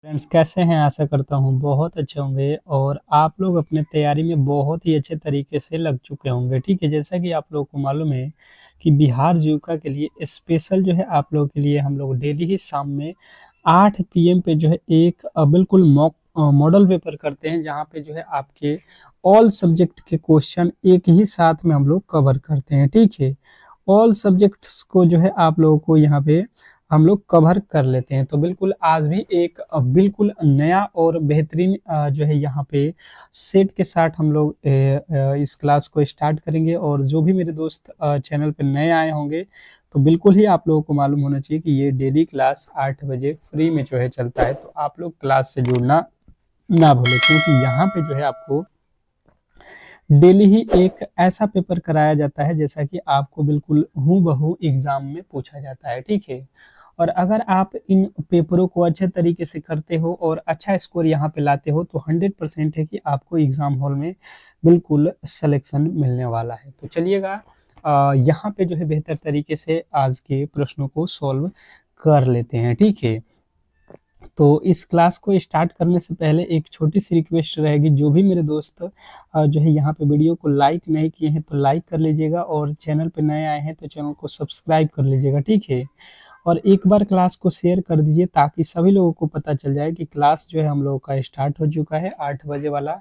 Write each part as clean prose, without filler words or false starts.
Friends कैसे हैं? आशा करता हूँ बहुत अच्छे होंगे और आप लोग अपने तैयारी में बहुत ही अच्छे तरीके से लग चुके होंगे, ठीक है? जैसा कि आप लोगों को मालूम है कि बिहार जीविका के लिए स्पेशल जो है आप लोगों के लिए हम लोग डेली ही शाम में 8 पीएम पे जो है एक बिल्कुल मॉडल पेपर करते हैं, जहाँ पे जो है आपके ऑल सब्जेक्ट के क्वेश्चन एक ही साथ में हम लोग कवर करते हैं, ठीक है? ऑल सब्जेक्ट्स को जो है आप लोगों को यहाँ पे हम लोग कवर कर लेते हैं। तो बिल्कुल आज भी एक बिल्कुल नया और बेहतरीन जो है यहाँ पे सेट के साथ हम लोग इस क्लास को स्टार्ट करेंगे। और जो भी मेरे दोस्त चैनल पे नए आए होंगे तो बिल्कुल ही आप लोगों को मालूम होना चाहिए कि ये डेली क्लास 8 बजे फ्री में जो है चलता है। तो आप लोग क्लास से जुड़ना ना भूलें, क्योंकि यहाँ पे जो है आपको डेली ही एक ऐसा पेपर कराया जाता है जैसा कि आपको बिल्कुल हूबहू एग्जाम में पूछा जाता है, ठीक है? और अगर आप इन पेपरों को अच्छे तरीके से करते हो और अच्छा स्कोर यहाँ पे लाते हो तो 100% है कि आपको एग्जाम हॉल में बिल्कुल सिलेक्शन मिलने वाला है। तो चलिएगा यहाँ पे जो है बेहतर तरीके से आज के प्रश्नों को सॉल्व कर लेते हैं, ठीक है? तो इस क्लास को स्टार्ट करने से पहले एक छोटी सी रिक्वेस्ट रहेगी, जो भी मेरे दोस्त जो है यहाँ पे वीडियो को लाइक नहीं किए हैं तो लाइक कर लीजिएगा, और चैनल पे नए आए हैं तो चैनल को सब्सक्राइब कर लीजिएगा, ठीक है? और एक बार क्लास को शेयर कर दीजिए ताकि सभी लोगों को पता चल जाए कि क्लास जो है हम लोगों का स्टार्ट हो चुका है 8 बजे वाला।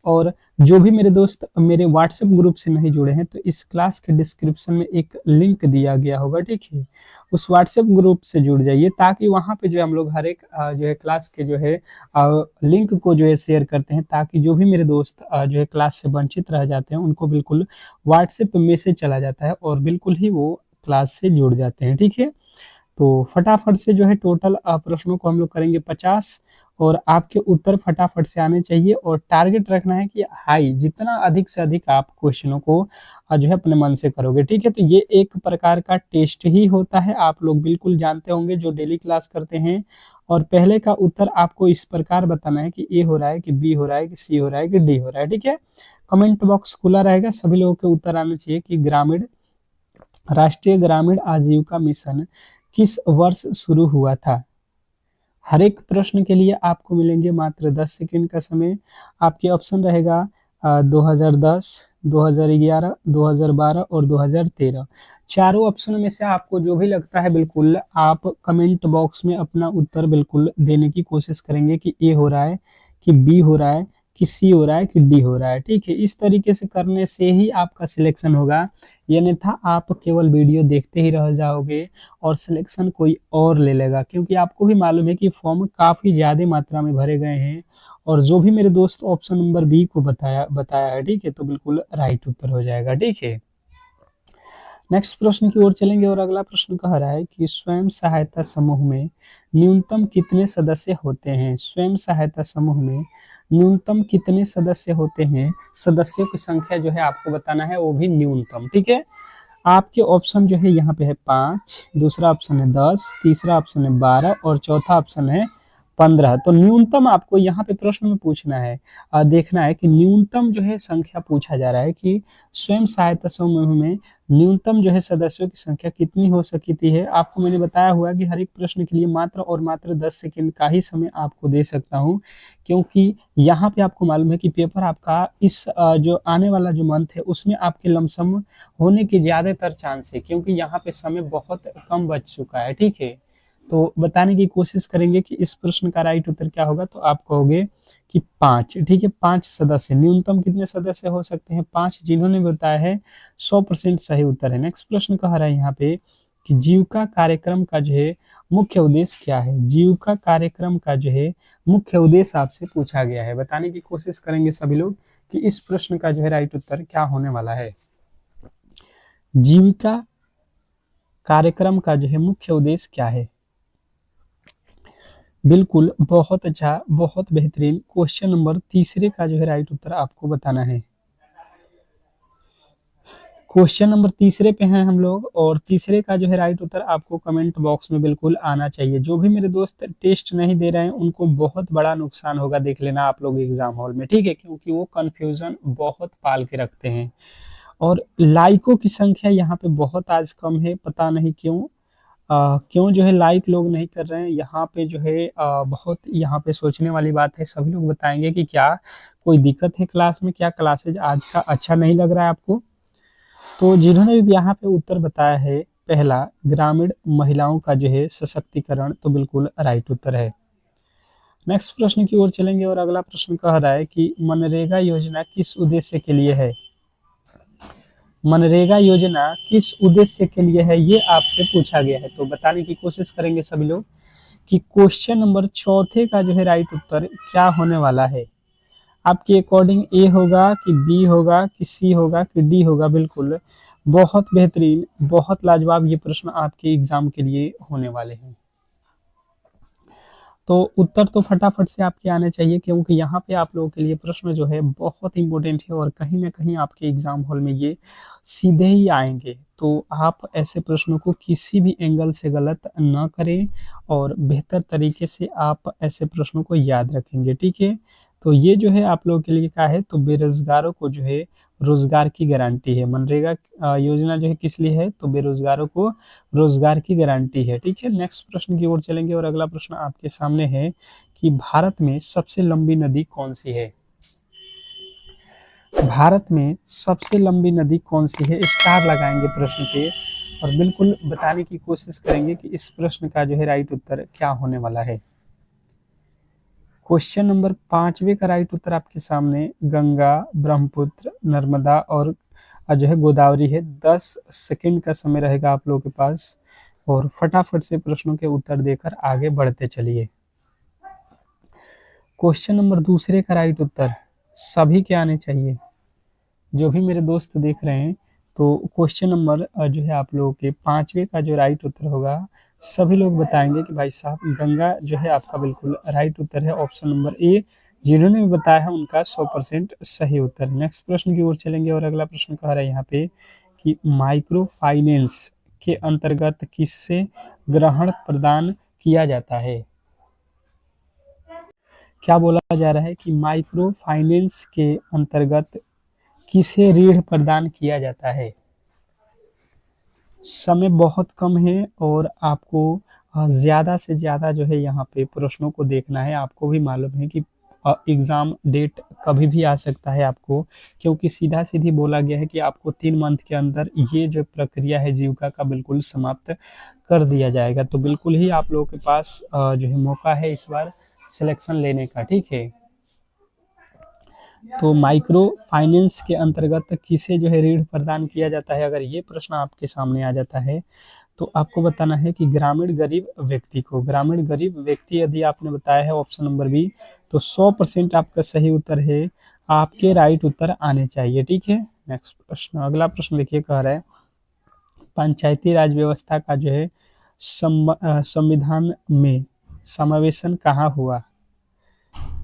और जो भी मेरे दोस्त मेरे व्हाट्सएप ग्रुप से नहीं जुड़े हैं तो इस क्लास के डिस्क्रिप्शन में एक लिंक दिया गया होगा, ठीक है? उस व्हाट्सएप ग्रुप से जुड़ जाइए ताकि वहाँ पे जो है हम लोग हर एक जो है क्लास के जो है लिंक को जो है शेयर करते हैं, ताकि जो भी मेरे दोस्त जो है क्लास से वंचित रह जाते हैं उनको बिल्कुल व्हाट्सएप पे मैसेज चला जाता है और बिल्कुल ही वो क्लास से जुड़ जाते हैं, ठीक है? तो फटाफट से जो है टोटल प्रश्नों को हम लोग करेंगे 50, और आपके उत्तर फटाफट से आने चाहिए और टारगेट रखना है कि हाई, जितना अधिक से अधिक आप क्वेश्चनों को जो है अपने मन से करोगे, ठीक है? तो ये एक प्रकार का टेस्ट ही होता है, आप लोग बिल्कुल जानते होंगे जो डेली क्लास करते हैं। और पहले का उत्तर आपको इस प्रकार बताना है कि ए हो रहा है कि बी हो रहा है कि सी हो रहा है कि डी हो रहा है, ठीक है? कमेंट बॉक्स खुला रहेगा, सभी लोगों के उत्तर आने चाहिए कि राष्ट्रीय ग्रामीण आजीविका मिशन किस वर्ष शुरू हुआ था। हर एक प्रश्न के लिए आपको मिलेंगे मात्र 10 सेकंड का समय। आपके ऑप्शन रहेगा 2010, 2011, 2012 और 2013। चारों ऑप्शन में से आपको जो भी लगता है बिल्कुल आप कमेंट बॉक्स में अपना उत्तर बिल्कुल देने की कोशिश करेंगे कि ए हो रहा है कि बी हो रहा है कि सी हो रहा है कि डी हो रहा है, ठीक है? इस तरीके से करने से ही आपका सिलेक्शन होगा, ये अन्यथा आप केवल वीडियो देखते ही रह जाओगे और सिलेक्शन कोई और ले लेगा, क्योंकि आपको भी मालूम है कि फॉर्म काफ़ी ज़्यादा मात्रा में भरे गए हैं। और जो भी मेरे दोस्त ऑप्शन नंबर बी को बताया बताया है, ठीक है? तो बिल्कुल राइट उत्तर हो जाएगा, ठीक है? नेक्स्ट प्रश्न की ओर चलेंगे और अगला प्रश्न कह रहा है कि स्वयं सहायता समूह में न्यूनतम कितने सदस्य होते हैं? स्वयं सहायता समूह में न्यूनतम कितने सदस्य होते हैं? सदस्यों की संख्या जो है आपको बताना है, वो भी न्यूनतम, ठीक है? आपके ऑप्शन जो है यहाँ पे है 5, दूसरा ऑप्शन है 10, तीसरा ऑप्शन है 12 और चौथा ऑप्शन है 15। तो न्यूनतम आपको यहाँ पे प्रश्न में पूछना है, देखना है कि न्यूनतम जो है संख्या पूछा जा रहा है कि स्वयं सहायता समूह में न्यूनतम जो है सदस्यों की संख्या कितनी हो सकती है। आपको मैंने बताया हुआ कि हर एक प्रश्न के लिए मात्र और मात्र 10 सेकंड का ही समय आपको दे सकता हूँ, क्योंकि यहाँ पे आपको मालूम है कि पेपर आपका इस जो आने वाला जो मंथ है उसमें आपके लमसम होने के ज़्यादातर चांस है, क्योंकि यहाँ पे समय बहुत कम बच चुका है, ठीक है? तो बताने की कोशिश करेंगे कि इस प्रश्न का राइट उत्तर क्या होगा, तो आप कहोगे कि 5, ठीक है? 5 सदस्य, न्यूनतम कितने सदस्य हो सकते हैं? 5। जिन्होंने बताया है 100% सही उत्तर है। नेक्स्ट प्रश्न कह रहा है यहाँ पे कि जीविका कार्यक्रम का जो है मुख्य उद्देश्य क्या है? जीविका कार्यक्रम का जो है मुख्य उद्देश्य आपसे पूछा गया है, बताने की कोशिश करेंगे सभी लोग कि इस प्रश्न का जो है राइट उत्तर क्या होने वाला है। जीविका कार्यक्रम का जो है मुख्य उद्देश्य क्या है? बिल्कुल, बहुत अच्छा, बहुत बेहतरीन। क्वेश्चन नंबर तीसरे का जो है राइट उत्तर आपको बताना है। क्वेश्चन नंबर तीसरे पे हैं हम लोग, और तीसरे का जो है राइट उत्तर आपको कमेंट बॉक्स में बिल्कुल आना चाहिए। जो भी मेरे दोस्त टेस्ट नहीं दे रहे हैं उनको बहुत बड़ा नुकसान होगा, देख लेना आप लोग एग्जाम हॉल में, ठीक है? क्योंकि वो कंफ्यूजन बहुत पाल के रखते हैं। और लाइकों की संख्या यहाँ पे बहुत आज कम है, पता नहीं क्यों। क्यों जो है लाइक लोग नहीं कर रहे हैं? यहाँ पे जो है बहुत यहाँ पे सोचने वाली बात है। सभी लोग बताएँगे कि क्या कोई दिक्कत है क्लास में? क्या क्लासेज आज का अच्छा नहीं लग रहा है आपको? तो जिन्होंने भी यहाँ पे उत्तर बताया है, पहला ग्रामीण महिलाओं का जो है सशक्तिकरण, तो बिल्कुल राइट उत्तर है। नेक्स्ट प्रश्न की ओर चलेंगे और अगला प्रश्न कह रहा है कि मनरेगा योजना किस उद्देश्य के लिए है? मनरेगा योजना किस उद्देश्य के लिए है, ये आपसे पूछा गया है। तो बताने की कोशिश करेंगे सभी लोग कि क्वेश्चन नंबर चौथे का जो है राइट उत्तर क्या होने वाला है। आपके अकॉर्डिंग ए होगा कि बी होगा कि सी होगा कि डी होगा? बिल्कुल बहुत बेहतरीन, बहुत लाजवाब ये प्रश्न आपके एग्जाम के लिए होने वाले हैं। तो उत्तर तो फटाफट से आपके आने चाहिए, क्योंकि यहाँ पे आप लोगों के लिए प्रश्न जो है बहुत इंपॉर्टेंट है और कहीं ना कहीं आपके एग्जाम हॉल में ये सीधे ही आएंगे। तो आप ऐसे प्रश्नों को किसी भी एंगल से गलत ना करें और बेहतर तरीके से आप ऐसे प्रश्नों को याद रखेंगे, ठीक है? तो ये जो है आप लोगों के लिए क्या है, तो बेरोजगारों को जो है रोजगार की गारंटी है। मनरेगा योजना जो है किस लिए है, तो बेरोजगारों को रोजगार की गारंटी है, ठीक है? नेक्स्ट प्रश्न की ओर चलेंगे और अगला प्रश्न आपके सामने है कि भारत में सबसे लंबी नदी कौन सी है? भारत में सबसे लंबी नदी कौन सी है? स्टार लगाएंगे प्रश्न पे और बिल्कुल बताने की कोशिश करेंगे कि इस प्रश्न का जो है राइट उत्तर क्या होने वाला है। क्वेश्चन नंबर 5वें का राइट उत्तर आपके सामने गंगा, ब्रह्मपुत्र, नर्मदा और जो है गोदावरी है। 10 सेकंड का समय रहेगा आप लोगों के पास और फटाफट से प्रश्नों के उत्तर देकर आगे बढ़ते चलिए। क्वेश्चन नंबर दूसरे का राइट उत्तर सभी के आने चाहिए, जो भी मेरे दोस्त देख रहे हैं। तो क्वेश्चन नंबर जो है आप लोगों के 5वें का जो राइट उत्तर होगा, सभी लोग बताएंगे कि भाई साहब गंगा जो है आपका बिल्कुल राइट उत्तर है, ऑप्शन नंबर ए। जिन्होंने भी बताया है उनका 100% सही उत्तर। नेक्स्ट प्रश्न की ओर चलेंगे और अगला प्रश्न कह रहा है यहाँ पे कि माइक्रो फाइनेंस के अंतर्गत किससे ग्रहण प्रदान किया जाता है? क्या बोला जा रहा है कि माइक्रो फाइनेंस के अंतर्गत किसे ऋण प्रदान किया जाता है? समय बहुत कम है और आपको ज़्यादा से ज़्यादा जो है यहाँ पे प्रश्नों को देखना है। आपको भी मालूम है कि एग्ज़ाम डेट कभी भी आ सकता है आपको, क्योंकि सीधा-सीधी बोला गया है कि आपको 3 मंथ के अंदर ये जो प्रक्रिया है जीविका का बिल्कुल समाप्त कर दिया जाएगा। तो बिल्कुल ही आप लोगों के पास जो है मौका है इस बार सिलेक्शन लेने का, ठीक है? तो माइक्रो फाइनेंस के अंतर्गत किसे जो है ऋण प्रदान किया जाता है? अगर ये प्रश्न आपके सामने आ जाता है तो आपको बताना है कि ग्रामीण गरीब व्यक्ति को। ग्रामीण गरीब व्यक्ति यदि आपने बताया है ऑप्शन नंबर बी, तो 100% आपका सही उत्तर है। आपके राइट उत्तर आने चाहिए, ठीक है? नेक्स्ट प्रश्न, अगला प्रश्न देखिए कह रहा है पंचायती राज व्यवस्था का जो है संविधान में समावेशन कहाँ हुआ?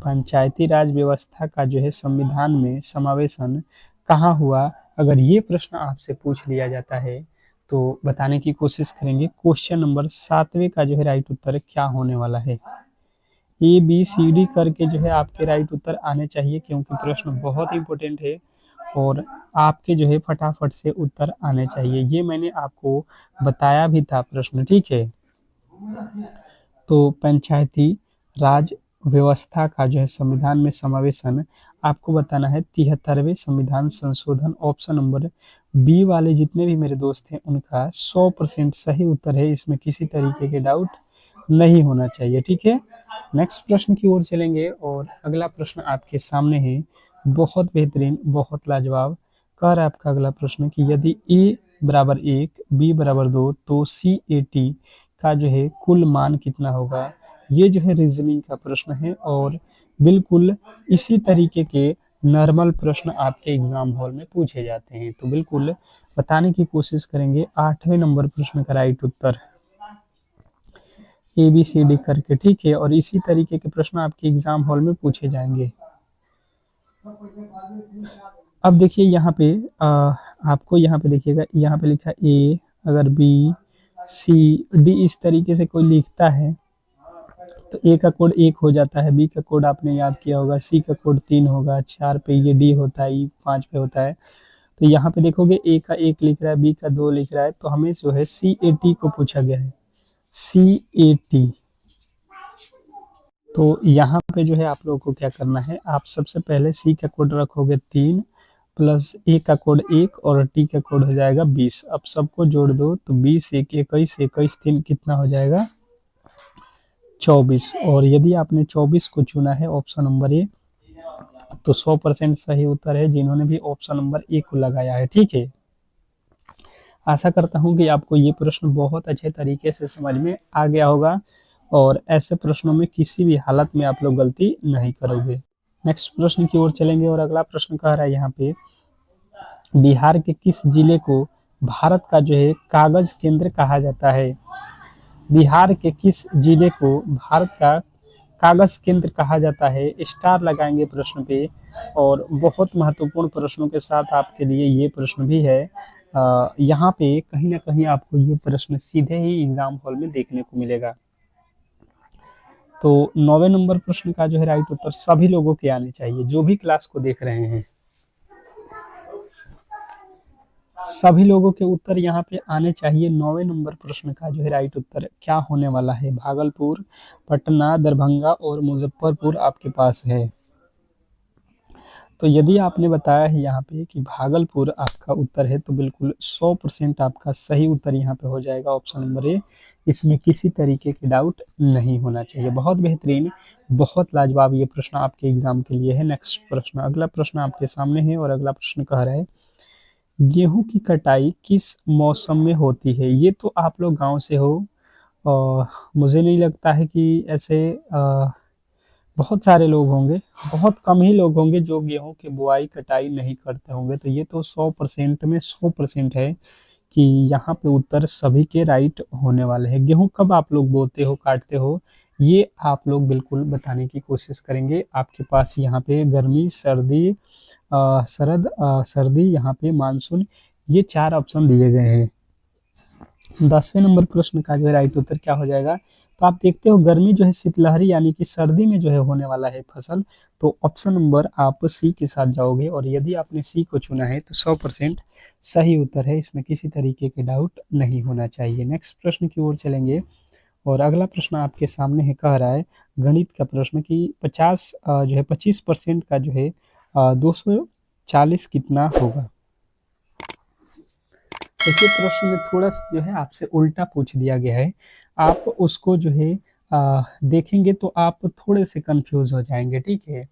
पंचायती राज व्यवस्था का जो है संविधान में समावेशन कहाँ हुआ? अगर ये प्रश्न आपसे पूछ लिया जाता है तो बताने की कोशिश करेंगे। क्वेश्चन नंबर 7वें का जो है राइट उत्तर क्या होने वाला है? ए बी सी डी करके जो है आपके राइट उत्तर आने चाहिए, क्योंकि प्रश्न बहुत इंपॉर्टेंट है और आपके जो है फटाफट से उत्तर आने चाहिए। ये मैंने आपको बताया भी था प्रश्न, ठीक है? तो पंचायती राज व्यवस्था का जो है संविधान में समावेशन आपको बताना है 73वें संविधान संशोधन। ऑप्शन नंबर बी वाले जितने भी मेरे दोस्त हैं उनका 100% सही उत्तर है, इसमें किसी तरीके के डाउट नहीं होना चाहिए, ठीक है? नेक्स्ट प्रश्न की ओर चलेंगे और अगला प्रश्न आपके सामने है, बहुत बेहतरीन, बहुत लाजवाब। कह रहा है आपका अगला प्रश्न कि यदि ए बराबर 1, बी बराबर 2 तो सी ए टी का जो है कुल मान कितना होगा? ये जो है रीजनिंग का प्रश्न है और बिल्कुल इसी तरीके के नॉर्मल प्रश्न आपके एग्जाम हॉल में पूछे जाते हैं। तो बिल्कुल बताने की कोशिश करेंगे 8वें नंबर प्रश्न का राइट उत्तर ए बी सी डी करके, ठीक है? और इसी तरीके के प्रश्न आपके एग्जाम हॉल में पूछे जाएंगे। अब देखिए यहाँ पे आपको यहाँ पे देखिएगा, यहाँ पे लिखा ए, अगर बी सी डी इस तरीके से कोई लिखता है तो ए का कोड 1 हो जाता है, बी का कोड आपने याद किया होगा, सी का कोड 3 होगा, 4 पे ये डी होता है, ई 5 पे होता है। तो यहाँ पे देखोगे ए का 1 लिख रहा है, बी का 2 लिख रहा है, तो हमें जो है सी ए टी को पूछा गया है। CAT। तो यहाँ पे जो है आप लोगों को क्या करना है, आप सबसे पहले C का कोड रखोगे 3 प्लस A का कोड 1 और T का कोड हो जाएगा 20। अब सबको जोड़ दो तो 20 1 21 21 3 कितना हो जाएगा 24। और यदि आपने 24 को चुना है ऑप्शन नंबर ए तो 100% सही उत्तर है जिन्होंने भी ऑप्शन नंबर ए को लगाया है। ठीक है, आशा करता हूँ कि आपको ये प्रश्न बहुत अच्छे तरीके से समझ में आ गया होगा और ऐसे प्रश्नों में किसी भी हालत में आप लोग गलती नहीं करोगे। नेक्स्ट प्रश्न की ओर चलेंगे और अगला प्रश्न कह रहा है यहाँ पे, बिहार के किस जिले को भारत का जो है कागज केंद्र कहा जाता है? बिहार के किस जिले को भारत का कागज केंद्र कहा जाता है? स्टार लगाएंगे प्रश्न पे। और बहुत महत्वपूर्ण प्रश्नों के साथ आपके लिए ये प्रश्न भी है। यहाँ पे कहीं ना कहीं आपको ये प्रश्न सीधे ही एग्जाम हॉल में देखने को मिलेगा। तो 9वें नंबर प्रश्न का जो है राइट उत्तर सभी लोगों के आने चाहिए, जो भी क्लास को देख रहे हैं सभी लोगों के उत्तर यहाँ पे आने चाहिए। 9वें नंबर प्रश्न का जो है राइट उत्तर क्या होने वाला है? भागलपुर, पटना, दरभंगा और मुजफ्फरपुर आपके पास है। तो यदि आपने बताया है यहाँ पे कि भागलपुर आपका उत्तर है तो बिल्कुल 100% आपका सही उत्तर यहाँ पे हो जाएगा ऑप्शन नंबर ए। इसमें किसी तरीके की डाउट नहीं होना चाहिए। बहुत बेहतरीन, बहुत लाजवाब ये प्रश्न आपके एग्जाम के लिए है। नेक्स्ट प्रश्न, अगला प्रश्न आपके सामने है और अगला प्रश्न कह रहा है, गेहूं की कटाई किस मौसम में होती है? ये तो आप लोग गांव से हो और मुझे नहीं लगता है कि ऐसे बहुत सारे लोग होंगे, बहुत कम ही लोग होंगे जो गेहूं की बुआई कटाई नहीं करते होंगे। तो ये तो 100% में 100% है कि यहाँ पे उत्तर सभी के राइट होने वाले हैं। गेहूं कब आप लोग बोते हो, काटते हो, ये आप लोग बिल्कुल बताने की कोशिश करेंगे। आपके पास यहाँ पे गर्मी, सर्दी, सर्दी, यहाँ पे मानसून, ये 4 ऑप्शन दिए गए हैं। 10वें नंबर प्रश्न का जो है राइट उत्तर क्या हो जाएगा? तो आप देखते हो गर्मी जो है शीतलहरी यानी कि सर्दी में जो है होने वाला है फसल। तो ऑप्शन नंबर आप सी के साथ जाओगे और यदि आपने सी को चुना है तो 100% सही उत्तर है, इसमें किसी तरीके के डाउट नहीं होना चाहिए। नेक्स्ट प्रश्न की ओर चलेंगे और अगला प्रश्न आपके सामने है, कह रहा है गणित का प्रश्न कि 25% का जो है 240 कितना होगा? देखिए प्रश्न में थोड़ा सा जो है आपसे उल्टा पूछ दिया गया है। आप उसको जो है देखेंगे तो आप थोड़े से कंफ्यूज हो जाएंगे। ठीक है,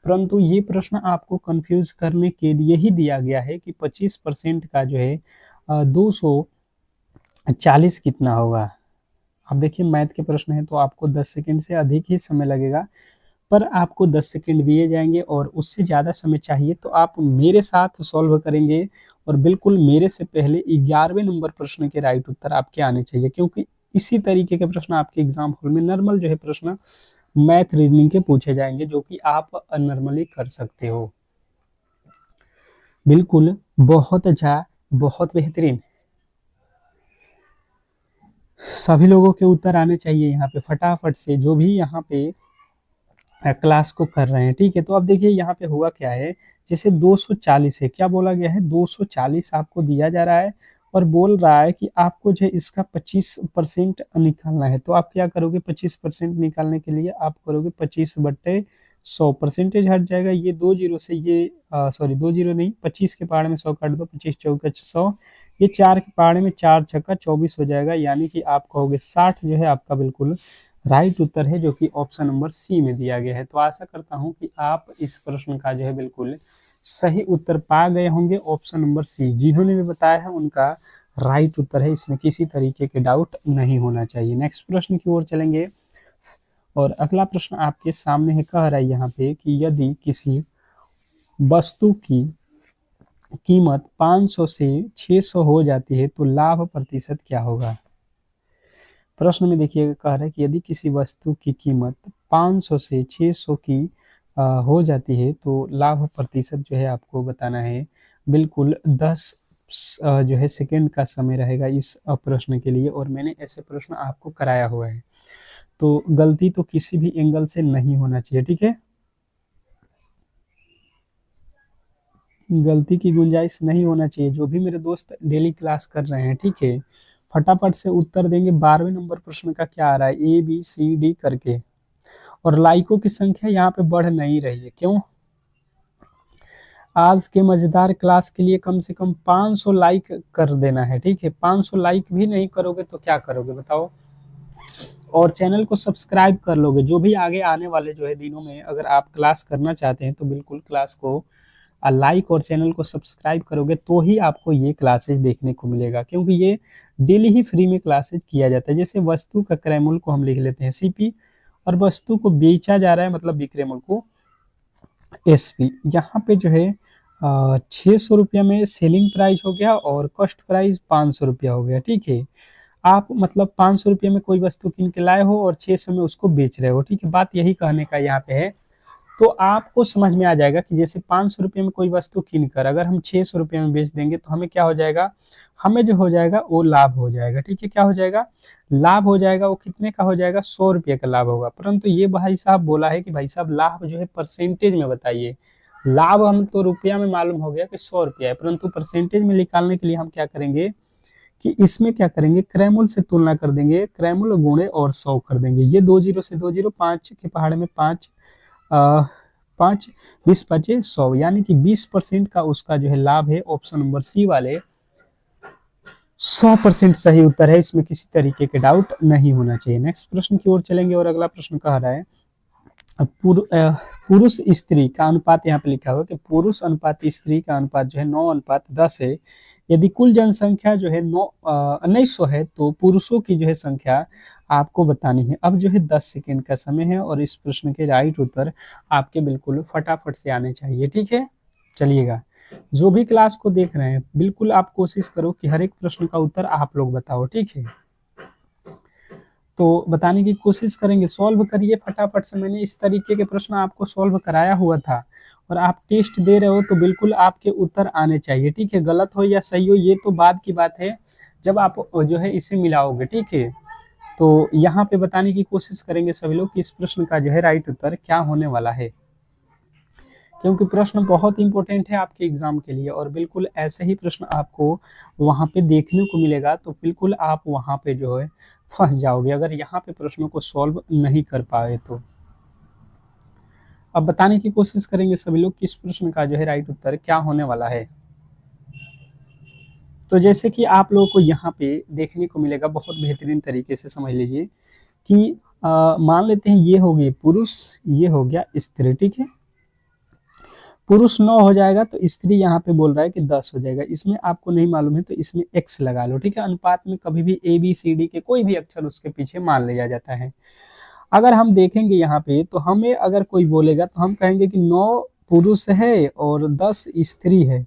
परंतु ये प्रश्न आपको कंफ्यूज करने के लिए ही दिया गया है कि 25% का जो है 240 कितना होगा। अब देखिए मैथ के प्रश्न है तो आपको 10 सेकंड से अधिक ही समय लगेगा, पर आपको 10 सेकंड दिए जाएंगे और उससे ज़्यादा समय चाहिए तो आप मेरे साथ सॉल्व करेंगे और बिल्कुल मेरे से पहले 11वें नंबर प्रश्न के राइट उत्तर आपके आने चाहिए, क्योंकि इसी तरीके के प्रश्न आपके एग्जाम हॉल में नॉर्मल जो है प्रश्न मैथ रीजनिंग के पूछे जाएंगे, जो कि आप नॉर्मली कर सकते हो। बिल्कुल, बहुत अच्छा, बहुत बेहतरीन, सभी लोगों के उत्तर आने चाहिए यहाँ पे फटाफट से, जो भी यहाँ पे क्लास को कर रहे हैं। ठीक है, तो अब देखिए यहाँ पे हुआ क्या है, जैसे 240 है, क्या बोला गया है 240 आपको दिया जा रहा है और बोल रहा है कि आपको जो है इसका 25% निकालना है। तो आप क्या करोगे, 25% निकालने के लिए आप करोगे 25/100, परसेंटेज हट जाएगा, ये 2 जीरो से ये सॉरी 2 जीरो नहीं, 25 के पहाड़ में 100 काट दो, 25 चौका 100, ये 4 के पहाड़ में 4 छक्का 24 हो जाएगा, यानी कि आप कहोगे 60 जो है आपका बिल्कुल राइट उत्तर है, जो कि ऑप्शन नंबर सी में दिया गया है। तो आशा करता हूं कि आप इस प्रश्न का जो है बिल्कुल सही उत्तर पा गए होंगे। ऑप्शन नंबर सी जिन्होंने भी बताया है उनका राइट उत्तर है, इसमें किसी तरीके के डाउट नहीं होना चाहिए। नेक्स्ट प्रश्न की ओर चलेंगे और अगला प्रश्न आपके सामने है, कह रहा है यहाँ पे कि यदि किसी वस्तु की कीमत 500 से 600 हो जाती है तो लाभ प्रतिशत क्या होगा? प्रश्न में देखिए कह रहा है कि यदि किसी वस्तु की कीमत 500 से 600 की हो जाती है तो लाभ प्रतिशत जो है आपको बताना है। बिल्कुल 10 जो है सेकंड का समय रहेगा इस प्रश्न के लिए और मैंने ऐसे प्रश्न आपको कराया हुआ है, तो गलती तो किसी भी एंगल से नहीं होना चाहिए। ठीक है, गलती की गुंजाइश नहीं होना चाहिए। जो भी मेरे दोस्त डेली क्लास कर रहे हैं, ठीक है, फटाफट से उत्तर देंगे। 12वें नंबर प्रश्न का क्या आ रहा है, ए बी सी डी करके। और लाइकों की संख्या यहाँ पे बढ़ नहीं रही है, क्यों? आज के मजेदार क्लास के लिए कम से कम 500 लाइक कर देना है, ठीक है। 500 लाइक भी नहीं करोगे तो क्या करोगे बताओ। और चैनल को सब्सक्राइब कर लोगे, जो भी आगे आने वाले जो है दिनों में अगर आप क्लास करना चाहते हैं तो बिल्कुल क्लास को लाइक और चैनल को सब्सक्राइब करोगे तो ही आपको ये क्लासेज देखने को मिलेगा, क्योंकि ये डेली ही फ्री में क्लासेज किया जाता है। जैसे वस्तु का क्रय मूल्य को हम लिख लेते हैं सीपी, और वस्तु को बेचा जा रहा है मतलब विक्रय मूल्य को एसपी। यहाँ पे जो है 600 रुपया में सेलिंग प्राइस हो गया और कॉस्ट प्राइस 500 रुपया हो गया, ठीक है। आप मतलब 500 रुपये में कोई वस्तु किन के लाए हो और 600 में उसको बेच रहे हो, ठीक है। बात यही कहने का यहाँ पे है। तो आपको समझ में आ जाएगा कि जैसे 500 रुपये में कोई वस्तु किन कर अगर हम 600 रुपये में बेच देंगे तो हमें क्या हो जाएगा, हमें जो हो जाएगा वो लाभ हो जाएगा, ठीक है। क्या हो जाएगा, लाभ हो जाएगा। वो कितने का हो जाएगा, 100 रुपये का लाभ होगा। परंतु ये भाई साहब बोला है कि भाई साहब लाभ जो है परसेंटेज में बताइए। लाभ हम तो रुपया में मालूम हो गया कि 100 रुपया है, परंतु परसेंटेज में निकालने के लिए हम क्या करेंगे कि इसमें क्या करेंगे, क्रयमूल्य से तुलना कर देंगे, क्रयमूल्य गुणे और 100 कर देंगे। ये 2 जीरो से 2 जीरो, 5 के पहाड़ में 5, 5 20 पचे 100, यानी कि 20% का उसका जो है लाभ है। ऑप्शन नंबर सी वाले 100% सही उत्तर है, इसमें किसी तरीके के डाउट नहीं होना चाहिए। नेक्स्ट प्रश्न की ओर चलेंगे और अगला प्रश्न कह रहा है पुरुष स्त्री का अनुपात, यहाँ पे लिखा हुआ कि पुरुष अनुपात स्त्री का अनुपात जो है 9:10 है। यदि कुल जनसंख्या जो है 1900 है तो पुरुषों की जो है संख्या आपको बतानी है। अब जो है 10 सेकेंड का समय है और इस प्रश्न के राइट उत्तर आपके बिल्कुल फटाफट से आने चाहिए, ठीक है। चलिएगा, जो भी क्लास को देख रहे हैं बिल्कुल आप कोशिश करो कि हर एक प्रश्न का उत्तर आप लोग बताओ, ठीक है। तो बताने की कोशिश करेंगे, सॉल्व करिए फटाफट से। मैंने इस तरीके के प्रश्न आपको सॉल्व कराया हुआ था और आप टेस्ट दे रहे हो तो बिल्कुल आपके उत्तर आने चाहिए, ठीक है। गलत हो या सही हो ये तो बाद की बात है, जब आप जो है इसे मिलाओगे, ठीक है। तो यहाँ पे बताने की कोशिश करेंगे सभी लोग कि इस प्रश्न का जो है राइट उत्तर क्या होने वाला है, क्योंकि प्रश्न बहुत इंपॉर्टेंट है आपके एग्जाम के लिए और बिल्कुल ऐसे ही प्रश्न आपको वहाँ पे देखने को मिलेगा। तो बिल्कुल आप वहाँ पे जो है फंस जाओगे अगर यहाँ पे प्रश्नों को सॉल्व नहीं कर पाए तो। अब बताने की कोशिश करेंगे सभी लोग कि इस प्रश्न का जो है राइट उत्तर क्या होने वाला है। तो जैसे कि आप लोगों को यहाँ पे देखने को मिलेगा, बहुत बेहतरीन तरीके से समझ लीजिए कि मान लेते हैं ये हो गई पुरुष, ये हो गया स्त्री, ठीक है। पुरुष 9 हो जाएगा तो स्त्री यहाँ पे बोल रहा है कि 10 हो जाएगा। इसमें आपको नहीं मालूम है तो इसमें x लगा लो, ठीक है। अनुपात में कभी भी ए बी सी डी के कोई भी अक्षर उसके पीछे मान लिया जाता है। अगर हम देखेंगे यहाँ पे तो हमें अगर कोई बोलेगा तो हम कहेंगे कि 9 पुरुष है और 10 स्त्री है,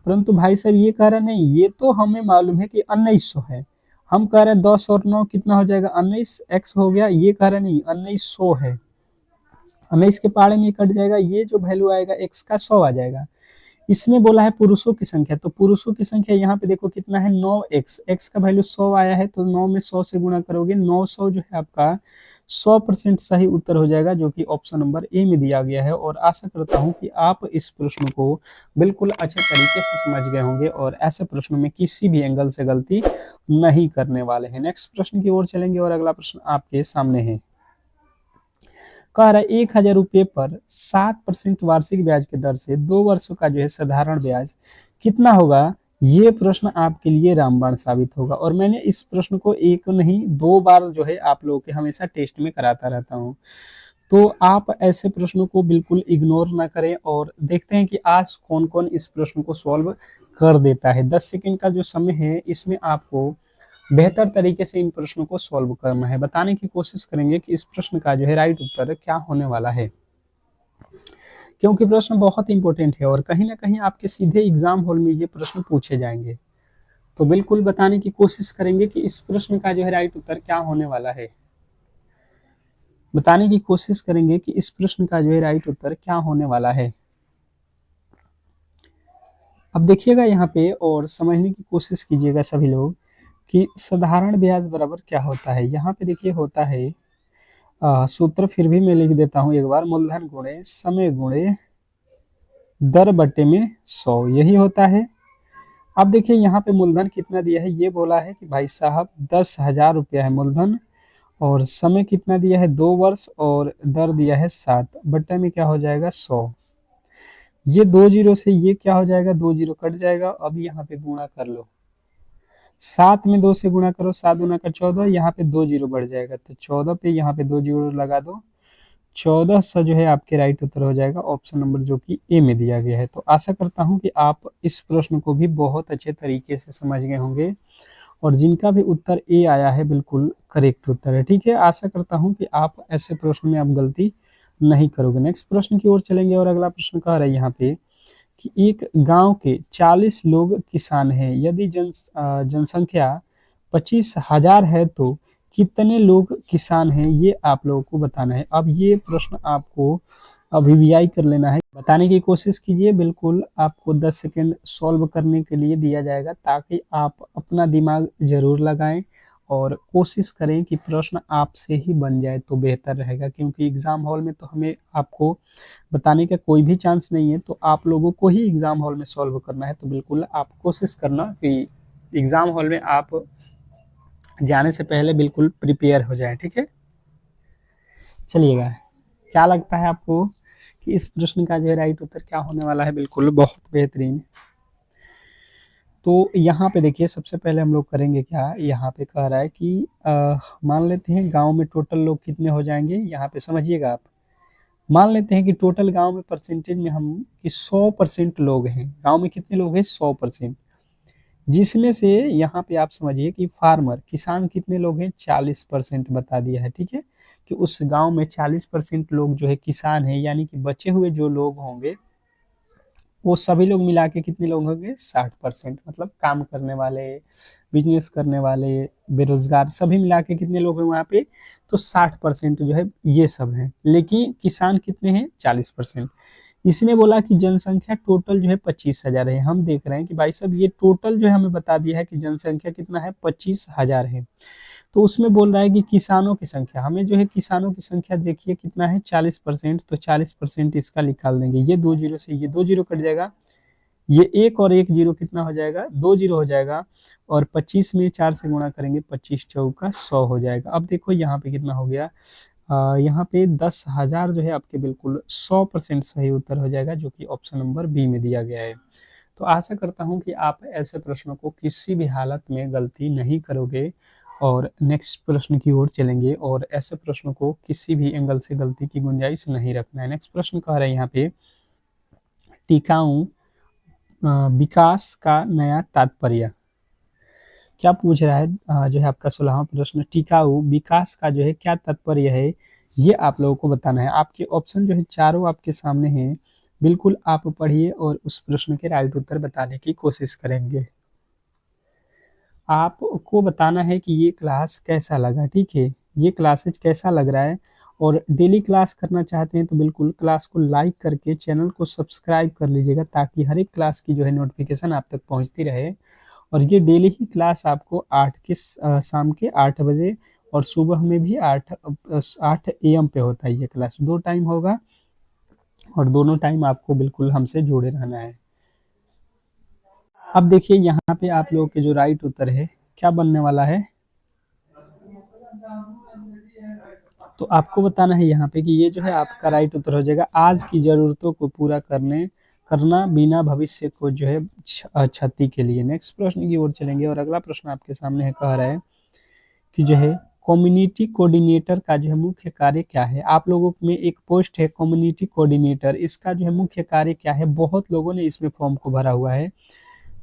परंतु भाई साहब ये कह रहे नहीं, ये तो हमें मालूम है कि 1900 है। हम कह रहे हैं 10 और 9 कितना हो जाएगा, 19 x हो गया। ये कह रहे नहीं 1900 है, 19 के पहाड़े में कट जाएगा, ये जो वैल्यू आएगा x का 100 आ जाएगा। इसने बोला है पुरुषों की संख्या, तो पुरुषों की संख्या यहाँ पे देखो कितना है 9x, x का वैल्यू 100 आया है तो 9 में 100 से गुणा करोगे, 900 जो है आपका 100% सही उत्तर हो जाएगा, जो कि ऑप्शन नंबर ए में दिया गया है। और आशा करता हूं कि आप इस प्रश्न को बिल्कुल अच्छे तरीके से समझ गए होंगे और ऐसे प्रश्नों में किसी भी एंगल से गलती नहीं करने वाले हैं। नेक्स्ट प्रश्न की ओर चलेंगे और अगला प्रश्न आपके सामने है। कह रहा है 1000 रुपये पर 7% वार्षिक ब्याज की दर से 2 वर्षों का जो है साधारण ब्याज कितना होगा। ये प्रश्न आपके लिए रामबाण साबित होगा और मैंने इस प्रश्न को एक नहीं 2 बार जो है आप लोगों के हमेशा टेस्ट में कराता रहता हूँ। तो आप ऐसे प्रश्नों को बिल्कुल इग्नोर ना करें और देखते हैं कि आज कौन कौन इस प्रश्न को सॉल्व कर देता है। 10 सेकेंड का जो समय है इसमें आपको बेहतर तरीके से इन प्रश्नों को सॉल्व करना है। बताने की कोशिश करेंगे कि इस प्रश्न का जो है राइट उत्तर क्या होने वाला है, क्योंकि प्रश्न बहुत इंपॉर्टेंट है और कहीं ना कहीं आपके सीधे एग्जाम हॉल में ये प्रश्न पूछे जाएंगे। तो बिल्कुल बताने की कोशिश करेंगे कि इस प्रश्न का जो है राइट उत्तर क्या होने वाला है। बताने की कोशिश करेंगे कि इस प्रश्न का जो है राइट उत्तर क्या होने वाला है। अब देखिएगा यहाँ पे और समझने की कोशिश कीजिएगा सभी लोग कि साधारण ब्याज बराबर क्या होता है। यहाँ पे देखिए होता है सूत्र फिर भी मैं लिख देता हूँ एक बार, मूलधन गुणे समय गुणे दर बटे में 100, यही होता है। अब देखिए यहाँ पे मूलधन कितना दिया है, ये बोला है कि भाई साहब 10,000 रुपया है मूलधन, और समय कितना दिया है 2 वर्ष, और दर दिया है 7, बट्टा में क्या हो जाएगा 100। ये 2 जीरो से ये क्या हो जाएगा, 2 जीरो कट जाएगा। अब यहाँ पे गुणा कर लो, 7 में 2 से गुणा करो, 7 गुना का 14, यहाँ पे 2 जीरो बढ़ जाएगा, तो 14 पे यहाँ पे 2 जीरो लगा दो। 1400 जो है आपके राइट उत्तर हो जाएगा ऑप्शन नंबर जो कि ए में दिया गया है। तो आशा करता हूँ कि आप इस प्रश्न को भी बहुत अच्छे तरीके से समझ गए होंगे, और जिनका भी उत्तर ए आया है बिल्कुल करेक्ट उत्तर है। ठीक है, आशा करता हूँ कि आप ऐसे प्रश्न में आप गलती नहीं करोगे। नेक्स्ट प्रश्न की ओर चलेंगे, और अगला प्रश्न कह रहा है यहाँ पे कि एक गांव के 40 लोग किसान हैं, यदि जनसंख्या 25,000 है तो कितने लोग किसान हैं, ये आप लोगों को बताना है। अब ये प्रश्न आपको अभिव्यय कर लेना है, बताने की कोशिश कीजिए। बिल्कुल आपको 10 सेकेंड सॉल्व करने के लिए दिया जाएगा, ताकि आप अपना दिमाग जरूर लगाएं और कोशिश करें कि प्रश्न आपसे ही बन जाए तो बेहतर रहेगा, क्योंकि एग्जाम हॉल में तो हमें आपको बताने का कोई भी चांस नहीं है, तो आप लोगों को ही एग्जाम हॉल में सॉल्व करना है। तो बिल्कुल आप कोशिश करना कि एग्जाम हॉल में आप जाने से पहले बिल्कुल प्रिपेयर हो जाए। ठीक है, चलिएगा, क्या लगता है आपको कि इस प्रश्न का जो है राइट उत्तर क्या होने वाला है? बिल्कुल बहुत बेहतरीन। तो यहाँ पे देखिए, सबसे पहले हम लोग करेंगे क्या, यहाँ पे कह रहा है कि मान लेते हैं गांव में टोटल लोग कितने हो जाएंगे। यहाँ पे समझिएगा आप, मान लेते हैं कि टोटल गांव में परसेंटेज में हम कि 100% लोग हैं। गांव में कितने लोग हैं? 100%। जिसमें से यहाँ पे आप समझिए कि फार्मर किसान कितने लोग हैं? 40% बता दिया है। ठीक है, कि उस गांव में 40% लोग जो है किसान हैं, यानी कि बचे हुए जो लोग होंगे वो सभी लोग मिला के कितने लोग होंगे? 60%। मतलब काम करने वाले, बिजनेस करने वाले, बेरोजगार, सभी मिला के कितने लोग हैं वहाँ पे? तो 60% जो है ये सब हैं। लेकिन किसान कितने हैं? 40%। इसने बोला कि जनसंख्या टोटल जो है 25,000 है। हम देख रहे हैं कि भाई साहब ये टोटल जो है हमें बता दिया है कि जनसंख्या कितना है? 25,000 है। तो उसमें बोल रहा है कि किसानों की संख्या, हमें जो है किसानों की संख्या देखिए कितना है? 40%। तो 40% इसका निकाल देंगे, ये 2 जीरो से ये 2 जीरो कट जाएगा, ये एक और एक जीरो कितना हो जाएगा? 2 जीरो हो जाएगा, और 25 में 4 से गुणा करेंगे, 25 चौका 100 हो जाएगा। अब देखो यहाँ पे कितना हो गया, यहाँ पे 10,000 जो है आपके बिल्कुल 100% सही उत्तर हो जाएगा, जो कि ऑप्शन नंबर बी में दिया गया है। तो आशा करता हूँ कि आप ऐसे प्रश्नों को किसी भी हालत में गलती नहीं करोगे, और नेक्स्ट प्रश्न की ओर चलेंगे, और ऐसे प्रश्नों को किसी भी एंगल से गलती की गुंजाइश नहीं रखना है। नेक्स्ट प्रश्न कह रहे हैं यहाँ पे, टिकाऊ विकास का नया तात्पर्य। क्या पूछ रहा है जो है आपका 16वां प्रश्न, टिकाऊ विकास का जो है क्या तात्पर्य है, ये आप लोगों को बताना है। आपके ऑप्शन जो है चारों आपके सामने हैं, बिल्कुल आप पढ़िए और उस प्रश्न के राइट उत्तर बताने की कोशिश करेंगे। आपको बताना है कि ये क्लास कैसा लगा। ठीक है, ये क्लासेज कैसा लग रहा है, और डेली क्लास करना चाहते हैं तो बिल्कुल क्लास को लाइक करके चैनल को सब्सक्राइब कर लीजिएगा, ताकि हर एक क्लास की जो है नोटिफिकेशन आप तक पहुंचती रहे। और ये डेली ही क्लास आपको शाम के 8 बजे, और सुबह में भी 8 AM पे होता है ये क्लास। 2 टाइम होगा, और दोनों टाइम आपको बिल्कुल हमसे जुड़े रहना है। अब देखिए यहाँ पे आप लोगों के जो राइट उत्तर है क्या बनने वाला है, तो आपको बताना है यहाँ पे कि ये जो है आपका राइट उत्तर हो जाएगा, आज की जरूरतों को पूरा करना बिना भविष्य को जो है क्षति के लिए। नेक्स्ट प्रश्न की ओर चलेंगे, और अगला प्रश्न आपके सामने है, कह रहा है कि जो है कम्युनिटी कोऑर्डिनेटर का जो है मुख्य कार्य क्या है। आप लोगों में एक पोस्ट है कम्युनिटी कोऑर्डिनेटर, इसका जो है मुख्य कार्य क्या है? बहुत लोगों ने इसमें फॉर्म को भरा हुआ है,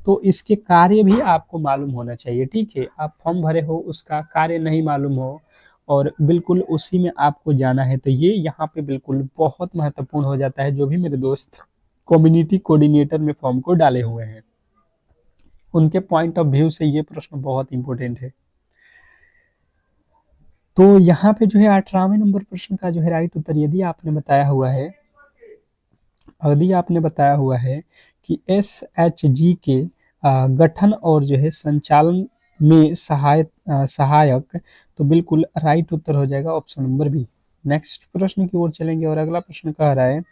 तो इसके कार्य भी आपको मालूम होना चाहिए। ठीक है, आप फॉर्म भरे हो, उसका कार्य नहीं मालूम हो और बिल्कुल उसी में आपको जाना है, तो ये यहाँ पे बिल्कुल बहुत महत्वपूर्ण हो जाता है। जो भी मेरे दोस्त कम्युनिटी कोऑर्डिनेटर में फॉर्म को डाले हुए हैं, उनके पॉइंट ऑफ व्यू से ये प्रश्न बहुत इंपॉर्टेंट है। तो यहाँ पे जो है 18वें नंबर प्रश्न का जो है राइट उत्तर, यदि आपने बताया हुआ है कि SHG के गठन और जो है संचालन में सहायक, तो बिल्कुल राइट उत्तर हो जाएगा ऑप्शन नंबर बी। नेक्स्ट प्रश्न की ओर चलेंगे, और अगला प्रश्न कह रहा है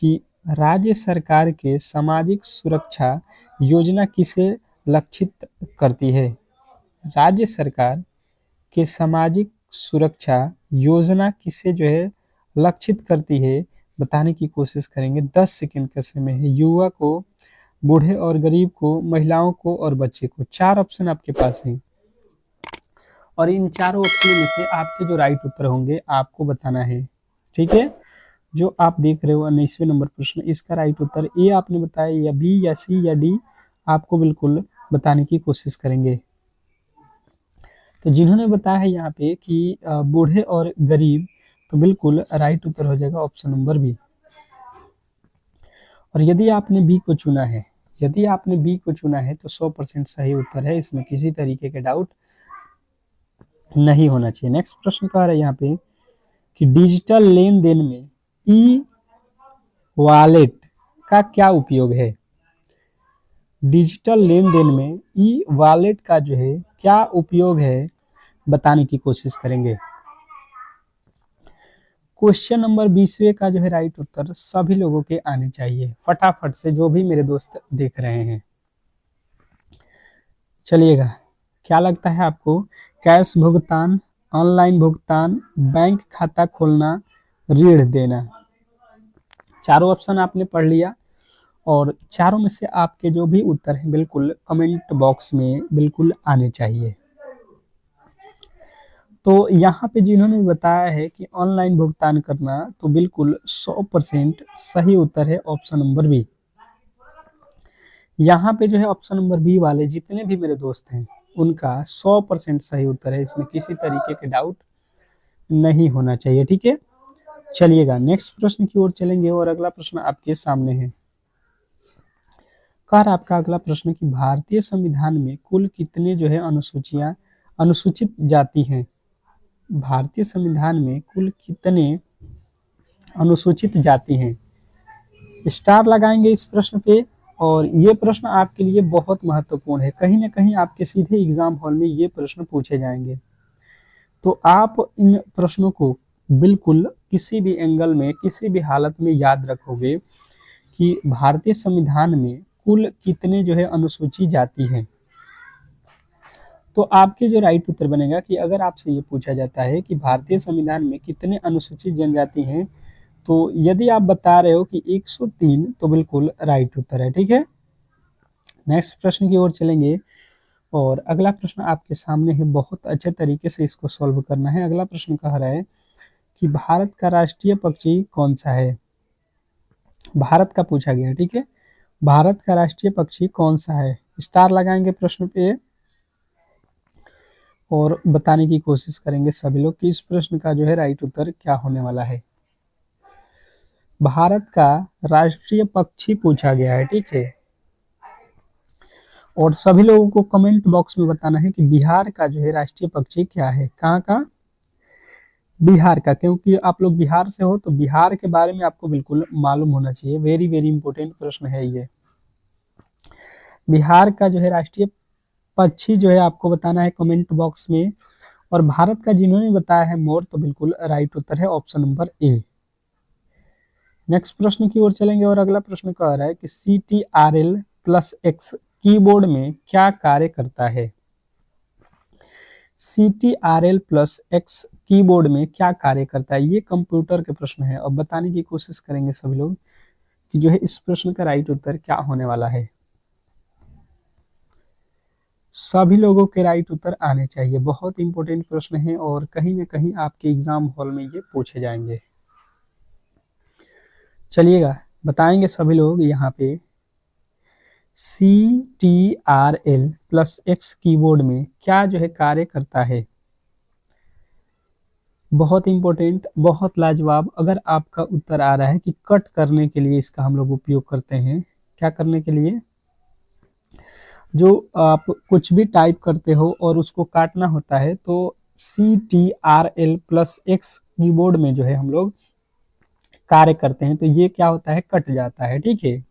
कि राज्य सरकार के सामाजिक सुरक्षा योजना किसे लक्षित करती है? राज्य सरकार के सामाजिक सुरक्षा योजना किसे जो है लक्षित करती है? बताने की कोशिश करेंगे। 10 सेकंड का समय है। युवा को, बूढ़े और गरीब को, महिलाओं को और बच्चे को। 4 ऑप्शन आपके पास हैं और इन चारों ऑप्शन में से आपके जो राइट उत्तर होंगे आपको बताना है। ठीक है, जो आप देख रहे हो 19वें नंबर प्रश्न, इसका राइट उत्तर ए आपने बताया, या बी या सी या डी, आपको बिल्कुल बताने की कोशिश करेंगे। तो जिन्होंने बताया है यहाँ पे कि बूढ़े और गरीब, तो बिल्कुल राइट उत्तर हो जाएगा ऑप्शन नंबर बी। और यदि आपने बी को चुना है, यदि आपने बी को चुना है तो 100% सही उत्तर है, इसमें किसी तरीके के डाउट नहीं होना चाहिए। नेक्स्ट प्रश्न कह रहा है यहाँ पे कि डिजिटल लेन देन में ई वॉलेट का क्या उपयोग है? डिजिटल लेन देन में ई वॉलेट का जो है क्या उपयोग है, बताने की कोशिश करेंगे। क्वेश्चन नंबर 20वें का जो है राइट उत्तर सभी लोगों के आने चाहिए, फटाफट से, जो भी मेरे दोस्त देख रहे हैं। चलिएगा, क्या लगता है आपको? कैश भुगतान, ऑनलाइन भुगतान, बैंक खाता खोलना, ऋण देना। चारों ऑप्शन आपने पढ़ लिया और चारों में से आपके जो भी उत्तर हैं बिल्कुल कमेंट बॉक्स में बिल्कुल आने चाहिए। तो यहाँ पे जिन्होंने बताया है कि ऑनलाइन भुगतान करना, तो बिल्कुल 100% सही उत्तर है ऑप्शन नंबर बी। यहाँ पे जो है ऑप्शन नंबर बी वाले जितने भी मेरे दोस्त हैं उनका 100% सही उत्तर है, इसमें किसी तरीके के डाउट नहीं होना चाहिए। ठीक है, चलिएगा नेक्स्ट प्रश्न की ओर चलेंगे और अगला प्रश्न आपके सामने है। कार आपका अगला प्रश्न कि भारतीय संविधान में कुल कितने जो है अनुसूचित जाति हैं? भारतीय संविधान में कुल कितने अनुसूचित जाति हैं? स्टार लगाएंगे इस प्रश्न पे, और ये प्रश्न आपके लिए बहुत महत्वपूर्ण है, कहीं ना कहीं आपके सीधे एग्जाम हॉल में ये प्रश्न पूछे जाएंगे। तो आप इन प्रश्नों को बिल्कुल किसी भी एंगल में, किसी भी हालत में याद रखोगे कि भारतीय संविधान में कुल कितने जो है अनुसूचित जाति हैं। तो आपके जो राइट उत्तर बनेगा कि अगर आपसे ये पूछा जाता है कि भारतीय संविधान में कितने अनुसूचित जनजाति हैं, तो यदि आप बता रहे हो कि 103, तो बिल्कुल राइट उत्तर है। ठीक है, नेक्स्ट प्रश्न की ओर चलेंगे और अगला प्रश्न आपके सामने है, बहुत अच्छे तरीके से इसको सॉल्व करना है। अगला प्रश्न कह रहा है कि भारत का राष्ट्रीय पक्षी कौन सा है? भारत का पूछा गया है। ठीक है, भारत का राष्ट्रीय पक्षी कौन सा है? स्टार लगाएंगे प्रश्न पे और बताने की कोशिश करेंगे सभी लोग कि इस प्रश्न का जो है राइट उत्तर क्या होने वाला है। भारत का राष्ट्रीय पक्षी पूछा गया है। ठीक है, और सभी लोगों को कमेंट बॉक्स में बताना है कि बिहार का जो है राष्ट्रीय पक्षी क्या है। कहाँ का? बिहार का, क्योंकि आप लोग बिहार से हो तो बिहार के बारे में आपको बिल्कुल मालूम होना चाहिए। वेरी वेरी इंपॉर्टेंट प्रश्न है ये। बिहार का जो है राष्ट्रीय पक्षी जो है आपको बताना है कमेंट बॉक्स में, और भारत का जिन्होंने बताया है मोर, तो बिल्कुल राइट उत्तर है ऑप्शन नंबर ए। नेक्स्ट प्रश्न की ओर चलेंगे और अगला प्रश्न कह रहा है कि CTRL+X कीबोर्ड में क्या कार्य करता है? CTRL+X कीबोर्ड में क्या कार्य करता है? ये कंप्यूटर के प्रश्न है और बताने की कोशिश करेंगे सभी लोग कि जो है इस प्रश्न का राइट उत्तर क्या होने वाला है। सभी लोगों के राइट उत्तर आने चाहिए, बहुत इंपॉर्टेंट प्रश्न है और कहीं ना कहीं आपके एग्जाम हॉल में ये पूछे जाएंगे। चलिएगा, बताएंगे सभी लोग यहाँ पे CTRL+X कीबोर्ड में क्या जो है कार्य करता है। बहुत इंपॉर्टेंट, बहुत लाजवाब। अगर आपका उत्तर आ रहा है कि कट करने के लिए इसका हम लोग उपयोग करते हैं, क्या करने के लिए? जो आप कुछ भी टाइप करते हो और उसको काटना होता है, तो CTRL+X कीबोर्ड में जो है हम लोग कार्य करते हैं, तो ये क्या होता है, कट जाता है। ठीक है,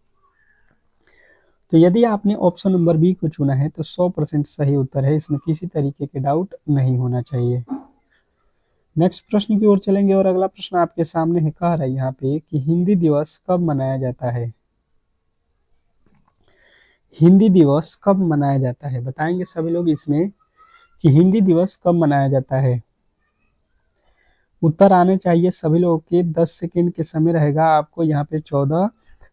तो यदि आपने ऑप्शन नंबर बी को चुना है तो 100% सही उत्तर है, इसमें किसी तरीके के डाउट नहीं होना चाहिए। नेक्स्ट प्रश्न की ओर चलेंगे और अगला प्रश्न आपके सामने है, कह रहा है यहाँ पे कि हिंदी दिवस कब मनाया जाता है? हिंदी दिवस कब मनाया जाता है? बताएंगे सभी लोग इसमें कि हिंदी दिवस कब मनाया जाता है। उत्तर आने चाहिए सभी लोगों के। 10 सेकंड के समय रहेगा आपको यहाँ पे। 14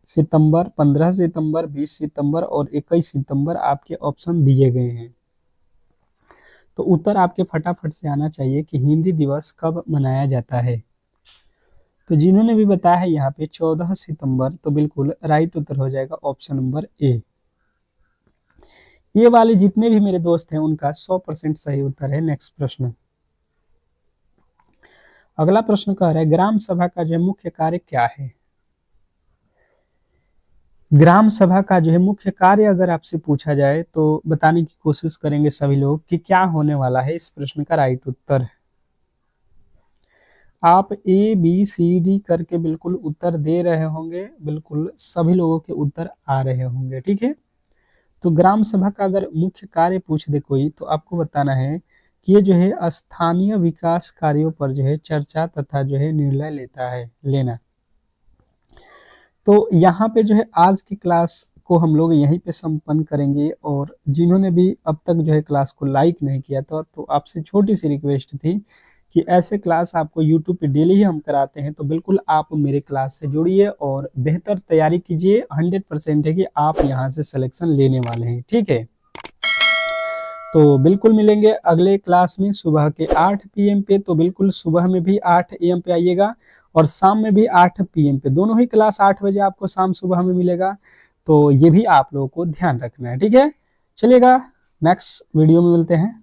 सितंबर, 15 सितंबर, 20 सितंबर और 21 सितंबर आपके ऑप्शन दिए गए हैं। तो उत्तर आपके फटाफट से आना चाहिए कि हिंदी दिवस कब मनाया जाता है। तो जिन्होंने भी बताया है यहाँ पे 14 सितंबर, तो बिल्कुल राइट उत्तर हो जाएगा ऑप्शन नंबर ए। ये वाले जितने भी मेरे दोस्त हैं उनका 100% सही उत्तर है। नेक्स्ट प्रश्न। अगला प्रश्न कह रहा है ग्राम सभा का जो मुख्य कार्य क्या है? ग्राम सभा का जो है मुख्य कार्य अगर आपसे पूछा जाए तो बताने की कोशिश करेंगे सभी लोग कि क्या होने वाला है। इस प्रश्न का राइट उत्तर आप ए बी सी डी करके बिल्कुल उत्तर दे रहे होंगे। बिल्कुल सभी लोगों के उत्तर आ रहे होंगे, ठीक है। तो ग्राम सभा का अगर मुख्य कार्य पूछ दे कोई तो आपको बताना है कि ये जो है स्थानीय विकास कार्यों पर जो है चर्चा तथा जो है निर्णय लेना। तो यहाँ पे जो है आज की क्लास को हम लोग यहीं पे संपन्न करेंगे। और जिन्होंने भी अब तक जो है क्लास को लाइक नहीं किया था तो आपसे छोटी सी रिक्वेस्ट थी कि ऐसे क्लास आपको यूट्यूब पे डेली ही हम कराते हैं, तो बिल्कुल आप मेरे क्लास से जुड़िए और बेहतर तैयारी कीजिए। 100% है कि आप यहाँ से सिलेक्शन लेने वाले हैं, ठीक है। तो बिल्कुल मिलेंगे अगले क्लास में सुबह के 8 PM पे। तो बिल्कुल सुबह में भी 8 AM पे आइएगा और शाम में भी 8 PM पे। दोनों ही क्लास 8 बजे आपको शाम सुबह में मिलेगा। तो ये भी आप लोगों को ध्यान रखना है, ठीक है। चलिएगा नेक्स्ट वीडियो में मिलते हैं।